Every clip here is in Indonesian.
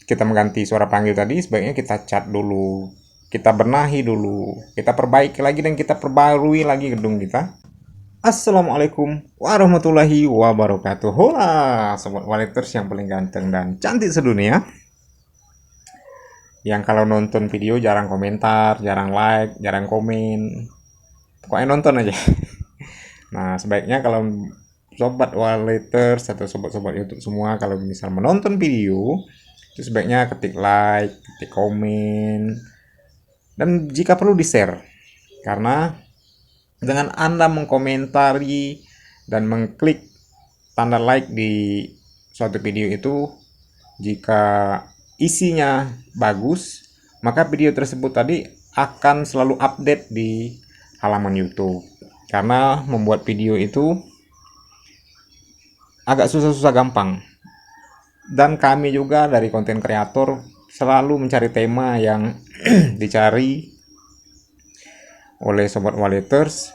kita mengganti suara panggil tadi, sebaiknya kita cat dulu, kita benahi dulu, kita perbaiki lagi dan kita perbarui lagi gedung kita. Assalamualaikum warahmatullahi wabarakatuh. Hola, sobat Waleters yang paling ganteng dan cantik sedunia. Yang kalau nonton video jarang komentar, jarang like, jarang komen. Pokoknya nonton aja. Nah, sebaiknya kalau sobat Waleters atau sobat-sobat YouTube semua, kalau misal menonton video, itu sebaiknya ketik like, ketik komen, dan jika perlu di-share. Karena dengan Anda mengkomentari dan mengklik tanda like di suatu video itu, jika isinya bagus, maka video tersebut tadi akan selalu update di halaman YouTube. Karena membuat video itu agak susah-susah gampang. Dan kami juga dari konten kreator selalu mencari tema yang dicari oleh sobat Waleters.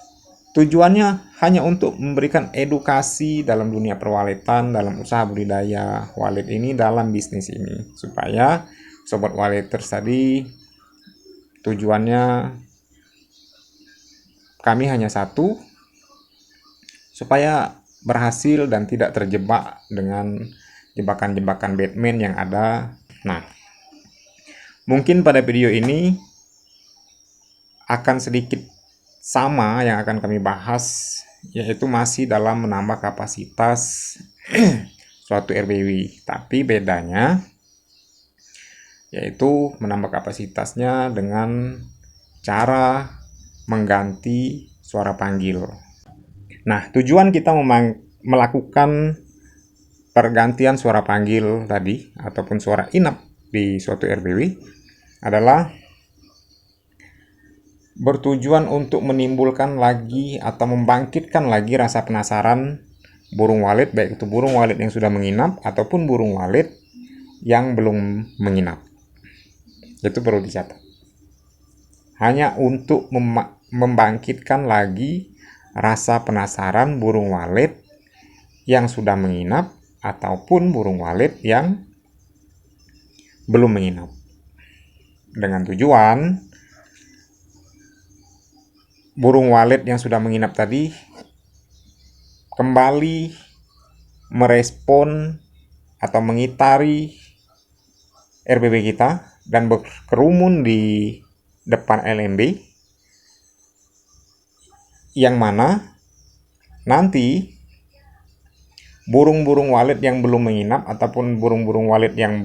Tujuannya hanya untuk memberikan edukasi dalam dunia perwaletan, dalam usaha budidaya walet ini, dalam bisnis ini, supaya sobat Waleters tadi tujuannya kami hanya satu, supaya berhasil dan tidak terjebak dengan jebakan-jebakan Batman yang ada. Nah, mungkin pada video ini akan sedikit sama yang akan kami bahas, yaitu masih dalam menambah kapasitas suatu RBW. Tapi bedanya yaitu menambah kapasitasnya dengan cara mengganti suara panggil. Nah, tujuan kita melakukan pergantian suara panggil tadi ataupun suara inap di suatu RBW adalah bertujuan untuk menimbulkan lagi atau membangkitkan lagi rasa penasaran burung walet, baik itu burung walet yang sudah menginap ataupun burung walet yang belum menginap. Itu perlu dicatat. Hanya untuk membangkitkan lagi rasa penasaran burung walet yang sudah menginap ataupun burung walet yang belum menginap. Dengan tujuan burung walet yang sudah menginap tadi kembali merespon atau mengitari RBW kita dan berkerumun di depan LMB, yang mana nanti burung-burung walet yang belum menginap ataupun burung-burung walet yang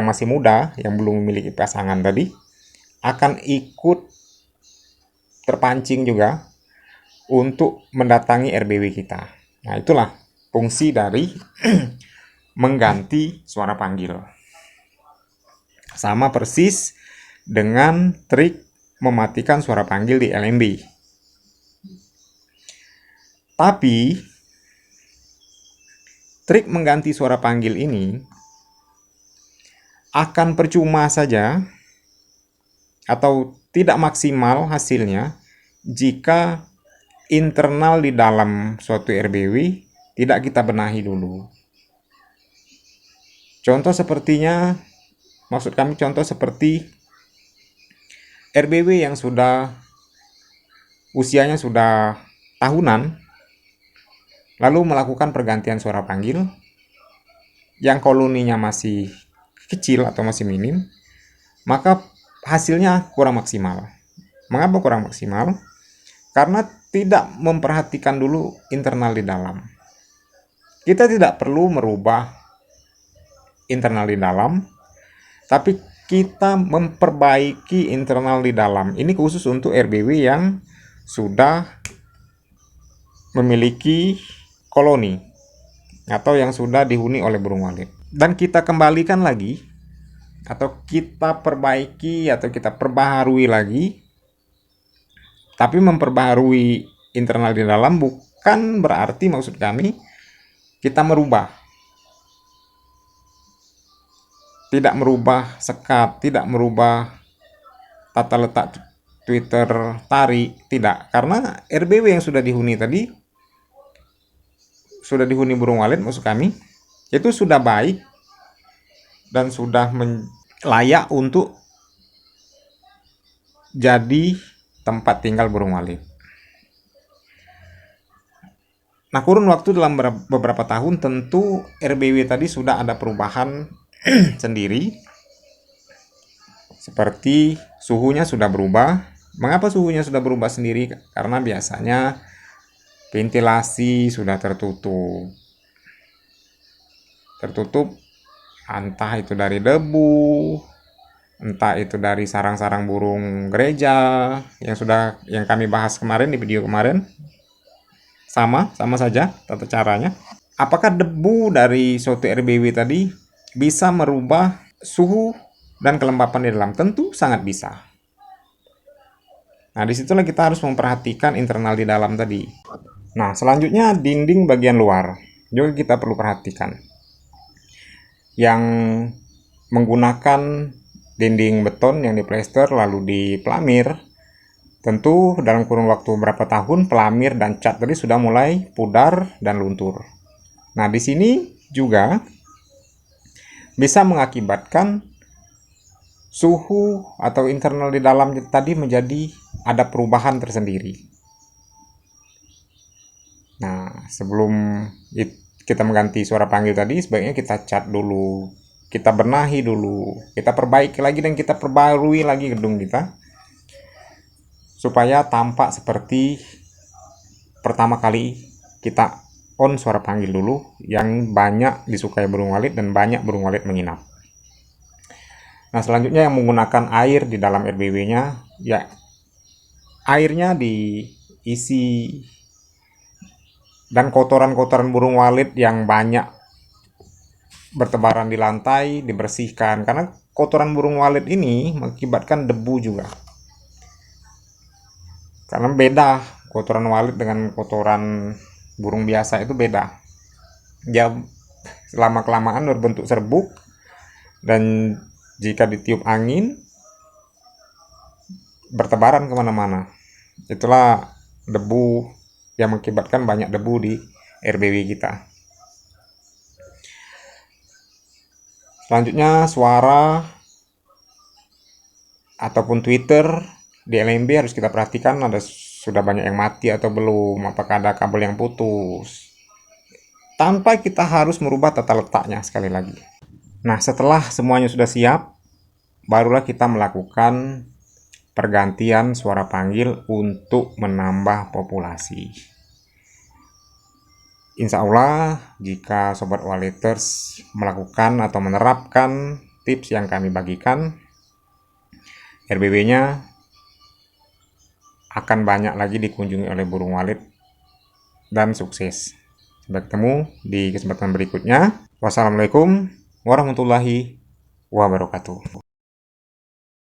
masih muda, yang belum memiliki pasangan tadi, akan ikut terpancing juga untuk mendatangi RBW kita. Nah, itulah fungsi dari mengganti suara panggil. Sama persis dengan trik mematikan suara panggil di LMB. Tapi trik mengganti suara panggil ini akan percuma saja atau tidak maksimal hasilnya jika internal di dalam suatu RBW tidak kita benahi dulu. Contoh seperti RBW yang usianya sudah tahunan, lalu melakukan pergantian suara panggil yang koloninya masih kecil atau masih minim, maka hasilnya kurang maksimal. Mengapa kurang maksimal? Karena tidak memperhatikan dulu internal di dalam. Kita tidak perlu merubah internal di dalam, tapi kita memperbaiki internal di dalam. Ini khusus untuk RBW yang sudah memiliki koloni atau yang sudah dihuni oleh burung walet. Dan kita kembalikan lagi atau kita perbaiki atau kita perbaharui lagi. Tapi memperbaharui internal di dalam bukan berarti, maksud kami, kita merubah. Tidak merubah sekat, tidak merubah tata letak Twitter tari, tidak. Karena RBW yang sudah dihuni tadi, sudah dihuni burung walet, maksud kami, itu sudah baik dan sudah layak untuk jadi tempat tinggal burung walet. Nah, kurun waktu dalam beberapa tahun tentu RBW tadi sudah ada perubahan sendiri, seperti suhunya sudah berubah. Mengapa suhunya sudah berubah sendiri? Karena biasanya ventilasi sudah tertutup. Tertutup entah itu dari debu, entah itu dari sarang-sarang burung gereja yang kami bahas kemarin di video kemarin. Sama saja tata caranya. Apakah debu dari suatu RBW tadi bisa merubah suhu dan kelembapan di dalam? Tentu sangat bisa. Nah, disitulah kita harus memperhatikan internal di dalam tadi. Nah, selanjutnya dinding bagian luar juga kita perlu perhatikan. Yang menggunakan dinding beton yang diplester lalu dipelamir, tentu dalam kurun waktu berapa tahun pelamir dan cat tadi sudah mulai pudar dan luntur. Nah, di sini juga bisa mengakibatkan suhu atau internal di dalam tadi menjadi ada perubahan tersendiri. Nah, sebelum kita mengganti suara panggil tadi, sebaiknya kita cat dulu, kita benahi dulu, kita perbaiki lagi dan kita perbarui lagi gedung kita supaya tampak seperti pertama kali kita on suara panggil dulu, yang banyak disukai burung walet dan banyak burung walet menginap. Nah, selanjutnya yang menggunakan air di dalam RBW-nya, ya airnya diisi dan kotoran-kotoran burung walet yang banyak bertebaran di lantai dibersihkan, karena kotoran burung walet ini mengakibatkan debu juga. Karena beda kotoran walet dengan kotoran burung biasa, itu beda. Ya, lama kelamaan berbentuk serbuk dan jika ditiup angin bertebaran kemana-mana. Itulah debu yang mengakibatkan banyak debu di RBW kita. Selanjutnya suara ataupun Twitter di LMB harus kita perhatikan, ada sudah banyak yang mati atau belum, apakah ada kabel yang putus, tanpa kita harus merubah tata letaknya sekali lagi. Nah, setelah semuanya sudah siap, barulah kita melakukan pergantian suara panggil untuk menambah populasi. Insya Allah, jika Sobat Waleters melakukan atau menerapkan tips yang kami bagikan, RBW-nya akan banyak lagi dikunjungi oleh burung walet dan sukses. Sampai ketemu di kesempatan berikutnya. Wassalamualaikum warahmatullahi wabarakatuh.